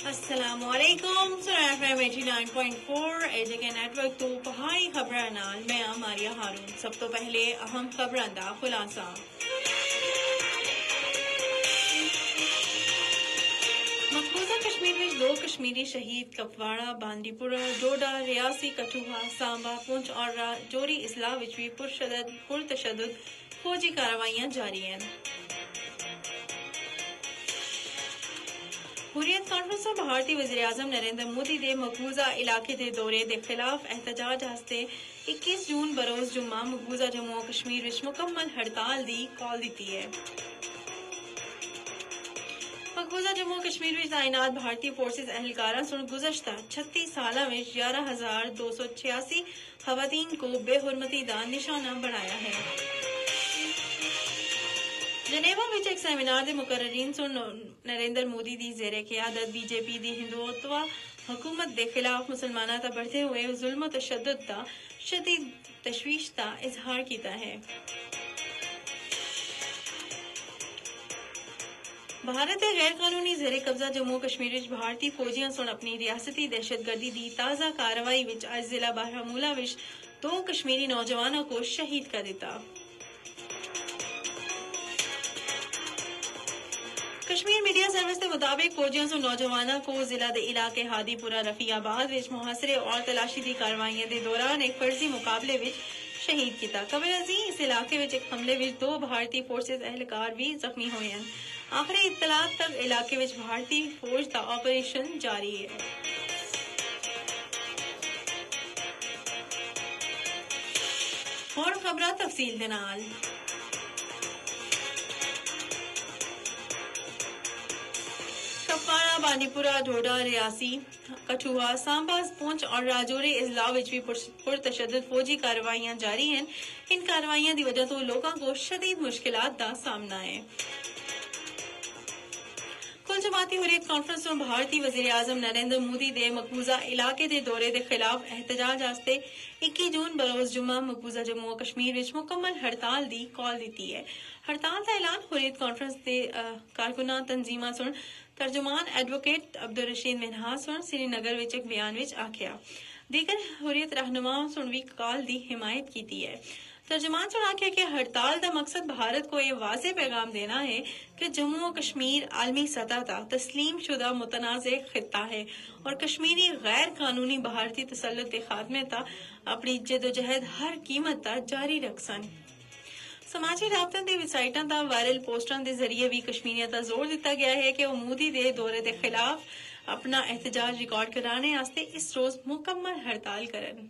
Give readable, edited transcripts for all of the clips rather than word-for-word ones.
السلام علیکم سنائے FM 89.4 ایجے کے نیٹ ورک تو پہائی خبراں نال میں ماریا ہارون. سب تو پہلے اہم خبراں دا خلاصہ. مقبوضہ کشمیر میں 2 کشمیری شہید کپواڑہ باندی پورہ ڈوڈا ریاسی کٹھوعہ سانبا پونچھ اور راجوری اضلاع وچ بھی پرتشدد فوجی کارروائیاں جاری ہیں. حریت کانفرنس میں بھارتی وزیر اعظم نریندر مودی دے مقبوضہ علاقے دے دورے دے خلاف احتجاج ہاستے 21 جون بروز جمعہ مقبوضہ جموں و کشمیر وچ مکمل ہڑتال دی کال دیتی ہے. مقبوضہ جموں و کشمیر وچ تعینات بھارتی فورسز اہلکاراں سن گزشتہ 36 سالاں وچ 11,286 خواتین کو بے حرمتی دا نشانہ بنایا ہے. جنیوا وچ ایک سیمینار دے مقررین سن نریندر مودی دی زیر قیادت بی جے پی دی ہندوتوا حکومت دے خلاف مسلماناں تا بڑھتے ہوئے ظلم و تشدد دا شدید تشویش دا اظہار کیتا ہے. بھارت غیر قانونی زیر قبضہ جموں کشمیر وچ بھارتی فوجیاں سن اپنی ریاستی دہشت گردی دی تازہ کارروائی وچ اج ضلع بارہمولہ وچ 2 کشمیری نوجوانوں کو شہید کر دیتا. کشمیر میڈیا سروس کے مطابق فوجیوں سے نوجوانوں کو ضلع دے علاقے ہادی پورہ رفیع آباد وچ محاصرے اور تلاشی دی کاروائیاں دے دوران ایک فرضی مقابلے وچ شہید کیتا. قبل ازیں اس علاقے وچ ایک حملے وچ 2 بھارتی فورسز اہلکار بھی زخمی ہوئے ہیں. آخری اطلاعات تک علاقے وچ بھارتی فوج دا آپریشن جاری ہے. اور خبراں تفصیل دے نال. کپواڑہ باندی پورہ ڈوڈا ریاسی کٹھوعہ سانبا پونچھ اور راجوری اضلاع وچ بھی پرتشدد فوجی کارروائیاں جاری ہیں. ان کارروائیاں دی وجہ تو لوگوں کو شدید مشکلات دا سامنا ہے. کل جماعتی حریت کانفرنس میں بھارتی وزیر اعظم نریندر مودی دے مقبوضہ علاقے دے دورے دے خلاف احتجاج واسطے 21 جون بروز جمعہ مقبوضہ جموں و کشمیر وچ مکمل ہڑتال دی کال دیتی ہے. ہڑتال کا اعلان حریت کانفرنس دے کارکنان تنظیماں سن ترجمان ایڈوکیٹ عبدالرشید منہاس سن سری نگر وچ ایک بیان وچ آکھیا. دیگر حریت رہنماؤں سن بھی کال دی حمایت کیتی ہے. ترجمان سن آکھیا کہ ہڑتال دا مقصد بھارت کو یہ واضح پیغام دینا ہے کہ جموں و کشمیر عالمی سطح تا تسلیم شدہ متنازع خطہ ہے اور کشمیری غیر قانونی بھارتی تسلط کے خاتمے تا اپنی جدوجہد ہر قیمت تا جاری رکھسن. سماجی رابطوں دی ویب سائٹاں تا وائرل پوسٹاں دے ذریعے بھی کشمیریاں تا زور دیتا گیا ہے کہ وہ مودی دے دورے دے خلاف اپنا احتجاج ریکارڈ کرانے واسطے اس روز مکمل ہڑتال کرن.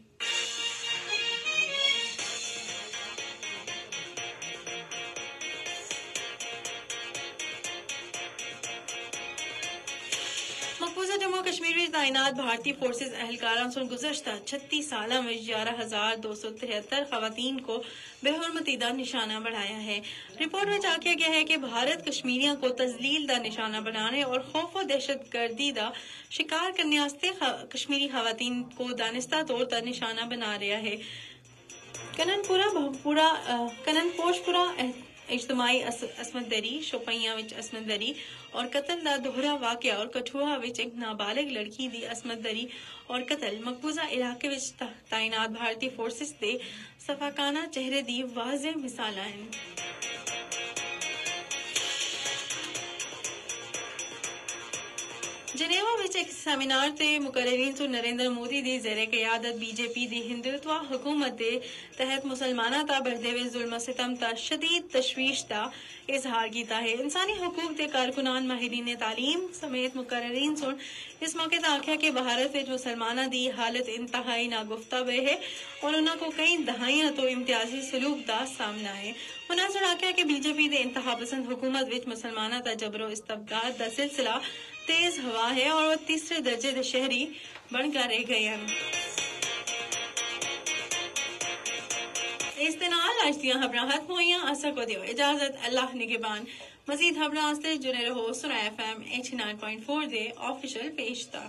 مقبوضہ جموں کشمیر میں تعینات بھارتی فورسز اہلکاراں سن گزشتہ 36 سالاں میں 11,273 خواتین کو بے حرمتی دا نشانہ بنایا ہے. رپورٹ میں آکھا گیا ہے کہ بھارت کشمیریوں کو تذلیل دا نشانہ بنانے اور خوف و دہشت گردی دا شکار کرنے واسطے کشمیری خواتین کو دانستہ طور پر نشانہ بنا رہا ہے. کنن پوش پورا اجتماعی عصمت دری شوپیاں وچ عصمت دری اور قتل دا دوہرا واقعہ اور کٹھوعہ وچ ایک نابالغ لڑکی دی عصمت دری اور قتل مقبوضہ علاقے وچ تعینات بھارتی فورسز دے صفاقانہ چہرے دی واضح مثالاں ہیں. جنیوا وچ ایک سیمینار تے مقررین سن نریندر مودی دی زیر قیادت بی جے پی دی ہندوتوا حکومت دے تحت مسلماناں تا بڑھدے ہوئے ظلم و ستم تا شدید تشویش دا اظہار کیتا ہے. انسانی حقوق دے کارکنان ماہرین تعلیم سمیت مقررین سن اس موقع تے آکھیا کہ بھارت وچ مسلماناں دی حالت انتہائی ناگفتہ ہے اور انہاں کو کئی دہائیاں تو امتیازی سلوک دا سامنا ہے. انہاں سن آکھیا کہ بی جے پی دے انتہا پسند حکومت وچ مسلماناں تا جبر و استبداد دا سلسلہ تیز ہوا ہے اور وہ تیسرے درجے دے شہری بن کر رہ گئے ہیں. اس دے نال اج دیاں خبراں ختم ہوئیاں. اسا کو دیو اجازت. اللہ نگہبان. مزید خبراں واسطے جڑے رہو سنائے FM 89.4 دے آفیشل پیج تا.